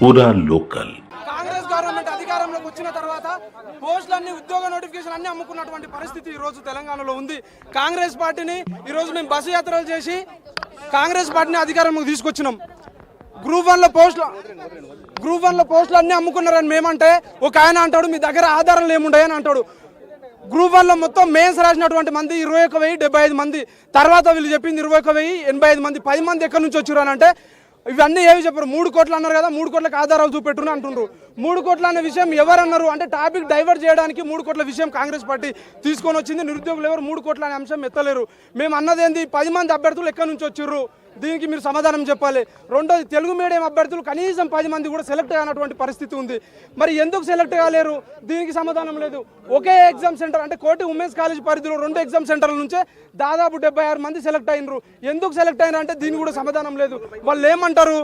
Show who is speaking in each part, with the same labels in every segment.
Speaker 1: పూరా local.
Speaker 2: Congress government అధికారంలోకి వచ్చిన తర్వాత పోస్టులన్నీ ఉద్యోగ నోటిఫికేషన్ అన్ని అమ్ముకున్నటువంటి పరిస్థితి ఈ రోజు తెలంగాణలో ఉంది. కాంగ్రెస్ పార్టీని ఈ రోజు మేము బస్సు యాత్రలు చేసి కాంగ్రెస్ పార్టీని అధికారంలోకి తీసుకొచ్చినాం. గ్రూప్ వన్ లో పోస్టులు అన్ని అమ్ముకున్నారని మేమంటే ఒక ఆయన అంటాడు మీ దగ్గర ఆధారాలు ఏముంటాయని అంటాడు. గ్రూప్ వన్ లో మొత్తం మెయిన్స్ రాసినటువంటి మంది 21,075 మంది, తర్వాత వీళ్ళు చెప్పింది 21,085 మంది, 10 మంది ఎక్కడి నుంచి వచ్చారు అని అంటే ఇవన్నీ ఏవి చెప్పారు. 3 కోట్లు అన్నారు కదా, 3 కోట్లకు ఆధారాలు చూపెట్టును అంటున్నారు. 3 కోట్ల అనే విషయం ఎవరన్నారు అంటే టాపిక్ డైవర్ట్ చేయడానికి 3 కోట్ల విషయం కాంగ్రెస్ పార్టీ తీసుకొని వచ్చింది. నిరుద్యోగులు ఎవరు 3 కోట్ల అనే అంశం ఎత్తలేరు. మేము అన్నది ఏంది 10 మంది అభ్యర్థులు ఎక్కడి నుంచి వచ్చారు, దీనికి మీరు సమాధానం చెప్పాలి. రెండోది తెలుగు మీడియం అభ్యర్థులు కనీసం 10 మంది కూడా సెలెక్ట్ కానటువంటి పరిస్థితి ఉంది. మరి ఎందుకు సెలెక్ట్ కాలేరు, దీనికి సమాధానం లేదు. ఒకే ఎగ్జామ్ సెంటర్ అంటే కోటి ఉమెన్స్ కాలేజ్ పరిధిలో 2 ఎగ్జామ్ సెంటర్ల నుంచే దాదాపు 76 మంది సెలెక్ట్ అయినరు. ఎందుకు సెలెక్ట్ అయినారు అంటే దీనికి కూడా సమాధానం లేదు. వాళ్ళు ఏమంటారు,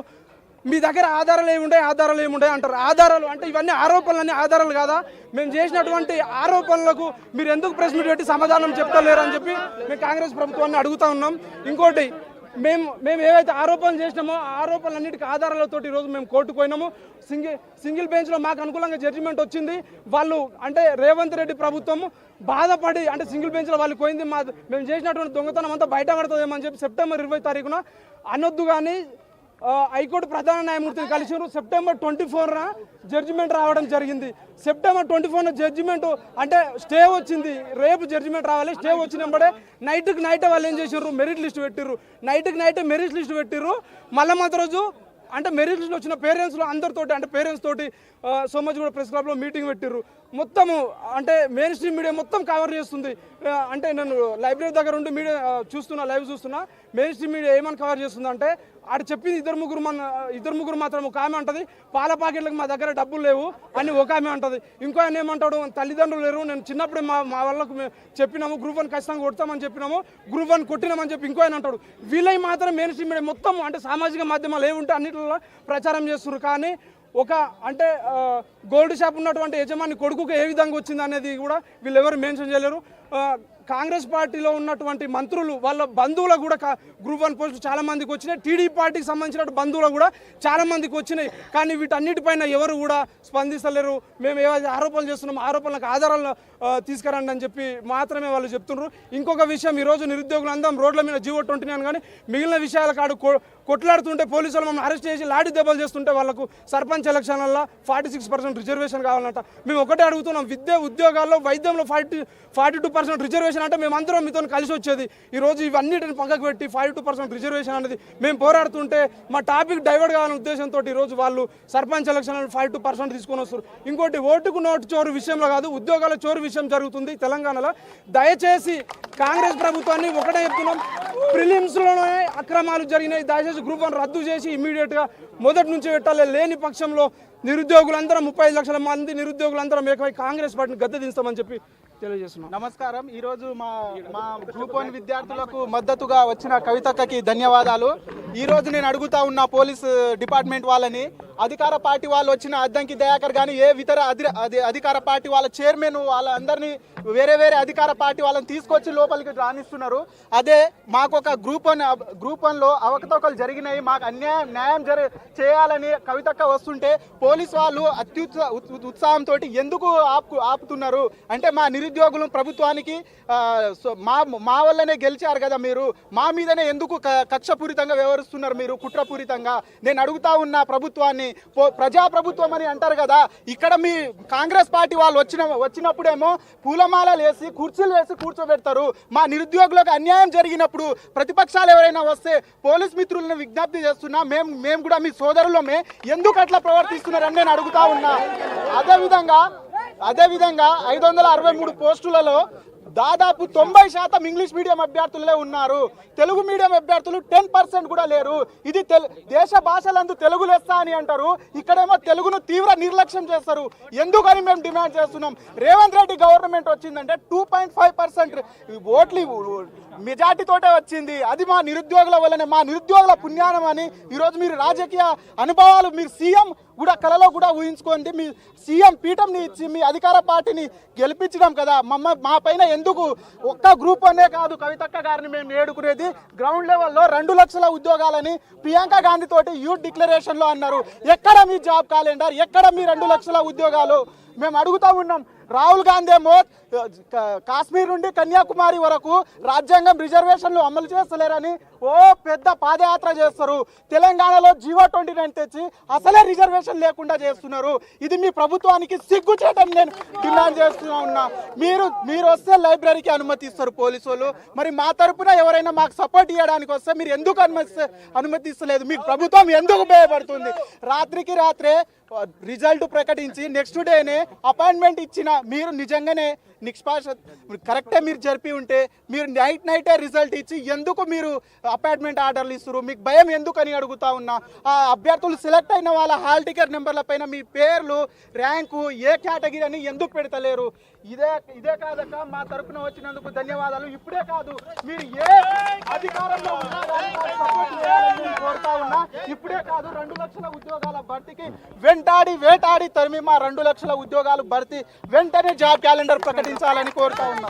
Speaker 2: మీ దగ్గర ఆధారాలు ఏముంటాయి అంటారు. ఆధారాలు అంటే ఇవన్నీ ఆరోపణలన్నీ ఆధారాలు కాదా? మేము చేసినటువంటి ఆరోపణలకు మీరు ఎందుకు ప్రెస్ మీట్ పెట్టి సమాధానం చెప్తలేరు అని చెప్పి మేము కాంగ్రెస్ ప్రభుత్వాన్ని అడుగుతా ఉన్నాం. ఇంకోటి మేము ఏవైతే ఆరోపణలు చేసినామో ఆ ఆరోపణలన్నిటికీ ఆధారాలతో ఈరోజు మేము కోర్టుకు పోయినాము. సింగిల్ బెంచ్లో మాకు అనుకూలంగా జడ్జిమెంట్ వచ్చింది. వాళ్ళు అంటే రేవంత్ రెడ్డి ప్రభుత్వం బాధపడి అంటే సింగిల్ బెంచ్లో వాళ్ళు పోయింది మేము చేసినటువంటి దొంగతనం అంతా బయట పడుతుందేమని చెప్పి సెప్టెంబర్ 20 తారీఖున అనొద్దు కానీ హైకోర్టు ప్రధాన న్యాయమూర్తిని కలిసి సెప్టెంబర్ 24న జడ్జిమెంట్ రావడం జరిగింది. సెప్టెంబర్ 24న జడ్జిమెంట్ అంటే స్టే వచ్చింది. రేపు జడ్జిమెంట్ రావాలి. స్టే వచ్చినప్పుడే నైట్కి నైట్ వాళ్ళు ఏం చేసారు, మెరిట్ లిస్ట్ పెట్టిర్రు. నైట్కి నైట్ మెరిట్ లిస్ట్ పెట్టిర్రు. మళ్ళీ రోజు అంటే మెరిట్ లిస్ట్ వచ్చిన పేరెంట్స్లో అందరితోటి అంటే పేరెంట్స్ తోటి సోమాజిగూడ ప్రెస్ క్లబ్లో మీటింగ్ పెట్టిర్రు. మొత్తము అంటే మెయిన్ స్ట్రీమ్ మీడియా మొత్తం కవర్ చేస్తుంది. అంటే నేను లైబ్రరీ దగ్గర ఉండి మీడియా లైవ్ చూస్తున్నా. మెయిన్ స్ట్రీమ్ మీడియా ఏమని కవర్ చేస్తుంది అంటే ఆడు చెప్పింది ఇద్దరు ముగ్గురు మాత్రం ఒక ఆమె అంటది పాల ప్యాకెట్లకు మా దగ్గర డబ్బులు లేవు అని ఒక ఆమె అంటది. ఇంకో ఆయన ఏమంటాడు తల్లిదండ్రులు లేరు, నేను చిన్నప్పుడే మా వాళ్ళకు చెప్పినాము గ్రూప్ 1 ఖచ్చితంగా కొడతామని చెప్పినాము, గ్రూప్ 1 కొట్టినామని చెప్పి ఇంకో ఆయన అంటాడు. వీళ్ళవి మాత్రం మెయిన్ స్ట్రీమ్ మీడియా మొత్తం అంటే సామాజిక మాధ్యమాలు ఏముంటే అన్నింటిలో ప్రచారం చేస్తున్నారు. కానీ ఒక అంటే గోల్డ్ షాప్ ఉన్నటువంటి యజమాని కొడుకుకు ఏ విధంగా వచ్చింది అనేది కూడా వీళ్ళు ఎవరు మెన్షన్ చేయలేరు. కాంగ్రెస్ పార్టీలో ఉన్నటువంటి మంత్రులు వాళ్ళ బంధువులకు కూడా గ్రూప్ 1 పోస్టులు చాలా మందికి వచ్చినాయి. టీడీపీ పార్టీకి సంబంధించిన బంధువులకు కూడా చాలా మందికి వచ్చినాయి. కానీ వీటన్నిటిపైన ఎవరు కూడా స్పందిస్తలేరు. మేము ఏవైతే ఆరోపణలు చేస్తున్నామో ఆరోపణలకు ఆధారాలు తీసుకురండి అని చెప్పి మాత్రమే వాళ్ళు చెప్తున్నారు. ఇంకొక విషయం, ఈరోజు నిరుద్యోగులు అందరం రోడ్ల మీద జీవో 29 కానీ మిగిలిన విషయాల కాడు కొట్లాడుతుంటే పోలీసులు మమ్మల్ని అరెస్ట్ చేసి లాఠీ దెబ్బలు చేస్తుంటే వాళ్ళకు సర్పంచ్ ఎలక్షన్లలో 46% రిజర్వేషన్ కావాలంట. మేము ఒకటే అడుగుతున్నాం, ఉద్యోగాల్లో వైద్యంలో 42% రిజర్వేషన్ అంటే మేమందరం మీతో కలిసి వచ్చేది. ఈరోజు ఇవన్నిటిని పక్కకు పెట్టి 42% రిజర్వేషన్ అనేది మేము పోరాడుతుంటే మా టాపిక్ డైవర్ట్ కావాలనే ఉద్దేశంతో ఈరోజు వాళ్ళు సర్పంచ్ ఎలక్షన్లో 42% తీసుకొని వస్తారు. ఇంకోటి ఓటుకు నోటు చోరు విషయంలో కాదు, ఉద్యోగాల చోరు విషయం జరుగుతుంది తెలంగాణలో. దయచేసి కాంగ్రెస్ ప్రభుత్వాన్ని ఒకటే చెప్తున్నాం, ప్రిలిమ్స్లోనే అక్రమాలు జరిగినాయి. దయచేసి గ్రూప్ 1 రద్దు చేసి ఇమ్మీడియట్గా మొదటి నుంచి పెట్టాలి. లేని పక్షంలో నిరుద్యోగులందరం 35 లక్షల మంది నిరుద్యోగులందరం ఏకమై కాంగ్రెస్ పార్టీని గద్దె దించుతామని చెప్పి తెలియజేస్తున్నాం.
Speaker 3: నమస్కారం. ఈరోజు మా గ్రూప్ 1 విద్యార్థులకు మద్దతుగా వచ్చిన కవితక్కకి ధన్యవాదాలు. ఈరోజు నేను అడుగుతా ఉన్న పోలీస్ డిపార్ట్మెంట్ వాళ్ళని, అధికార పార్టీ వాళ్ళు వచ్చిన అద్దంకి దయాకర్ కానీ ఇతర అధికార పార్టీ వాళ్ళ చైర్మన్ వాళ్ళందరినీ వేరే అధికార పార్టీ వాళ్ళని తీసుకొచ్చి లోపలికి రాణిస్తున్నారు. అదే మాకు ఒక గ్రూప్ 1లో అవకతవకలు జరిగినాయి, మాకు న్యాయం చేయాలని కవితక్క వస్తుంటే పోలీసు వాళ్ళు ఉత్సాహంతో ఎందుకు ఆపుతున్నారు అంటే మా నిరుద్యోగులు ప్రభుత్వానికి మా వల్లనే గెలిచారు కదా, మీరు మా మీదనే ఎందుకు కక్షపూరితంగా వ్యవహరిస్తున్నారు, మీరు కుట్రపూరితంగా. నేను అడుగుతా ఉన్న ప్రభుత్వాన్ని, ప్రజాప్రభుత్వం అని అంటారు కదా, ఇక్కడ మీ కాంగ్రెస్ పార్టీ వాళ్ళు వచ్చినప్పుడేమో పూలమాలలు వేసి కుర్చీలు వేసి కూర్చోబెడతారు. మా నిరుద్యోగులకు అన్యాయం జరిగినప్పుడు ప్రతిపక్షాలు ఎవరైనా వస్తే పోలీస్ మిత్రులను విజ్ఞప్తి చేస్తున్నా, మేము కూడా మీ సోదరులమే, ఎందుకు అట్లా ప్రవర్తిస్తున్నారని నేను అడుగుతా ఉన్నా. అదేవిధంగా 563 పోస్టులలో దాదాపు 90% ఇంగ్లీష్ మీడియం అభ్యర్థులే ఉన్నారు. తెలుగు మీడియం అభ్యర్థులు 10% కూడా లేరు. ఇది దేశ భాషలందు తెలుగు లెస్స అని అంటారు, ఇక్కడేమో తెలుగును తీవ్ర నిర్లక్ష్యం చేస్తారు. ఎందుకని మేము డిమాండ్ చేస్తున్నాం, రేవంత్ రెడ్డి గవర్నమెంట్ వచ్చిందంటే 2.5% ఓట్లు మెజార్టీతోటే వచ్చింది. అది మా నిరుద్యోగుల వల్లనే, మా నిరుద్యోగుల పుణ్యానం అని ఈరోజు మీరు రాజకీయ అనుభవాలు, మీరు సీఎం కూడా కలలో కూడా ఊహించుకోండి. మీ సీఎం పీఠంని ఇచ్చి మీ అధికార పార్టీని గెలిపించడం కదా. మా పైన ఎందుకు ఒక్క గ్రూప్ అనే కాదు కవితక్క గారిని మేము ఏడుకునేది గ్రౌండ్ లెవెల్లో 2 లక్షల ఉద్యోగాలని ప్రియాంక గాంధీ తోటి యూత్ డిక్లరేషన్లో అన్నారు. ఎక్కడ మీ జాబ్ క్యాలెండర్, ఎక్కడ మీ 2 లక్షల ఉద్యోగాలు? మేము అడుగుతూ ఉన్నాం. రాహుల్ గాంధీ ఏమో కాశ్మీర్ నుండి కన్యాకుమారి వరకు రాజ్యాంగం రిజర్వేషన్లు అమలు చేస్తలేరని ఓ పెద్ద పాదయాత్ర చేస్తారు. తెలంగాణలో జీవో 29 తెచ్చి అసలే రిజర్వేషన్ లేకుండా చేస్తున్నారు. ఇది మీ ప్రభుత్వానికి సిగ్గుచేటని నేను డిమాండ్ చేస్తున్నా ఉన్నా. మీరు వస్తే లైబ్రరీకి అనుమతిస్తారు పోలీసు వాళ్ళు. మరి మా తరపున ఎవరైనా మాకు సపోర్ట్ ఇవ్వడానికి వస్తే మీరు ఎందుకు అనుమతిస్తలేదు? మీకు ప్రభుత్వం ఎందుకు భయపడుతుంది? రాత్రికి రాత్రే రిజల్ట్ ప్రకటించి నెక్స్ట్ డేనే అపాయింట్మెంట్ ఇచ్చిన మీరు నిజంగానే కరెక్టే మీరు జరిపి ఉంటే మీరు నైటే రిజల్ట్ ఇచ్చి ఎందుకు మీరు అపాయింట్మెంట్ ఆర్డర్లు ఇస్తారు? మీకు భయం ఎందుకు అని అడుగుతా ఉన్నా. ఆ అభ్యర్థులు సెలెక్ట్ అయిన వాళ్ళ హాల్ టికెట్ నెంబర్ల పైన మీ పేర్లు, ర్యాంకు, ఏ కేటగిరీ అని ఎందుకు పెడతలేరు? ఇదే కాదక్క, మా తరపున వచ్చినందుకు ధన్యవాదాలు. ఇప్పుడే కాదు, మీరు ఏ అధికారంలో ఉన్నా సపోర్ట్ చేయాలని నేను కోరుతా ఉన్నా. ఇప్పుడే కాదు, 2 లక్షల ఉద్యోగాల భర్తీకి వేటాడి తరిమి మా 2 లక్షల ఉద్యోగాలు భర్తీ వెంటనే జాబ్ క్యాలెండర్ ప్రకటించాలని కోరుతా ఉన్నా.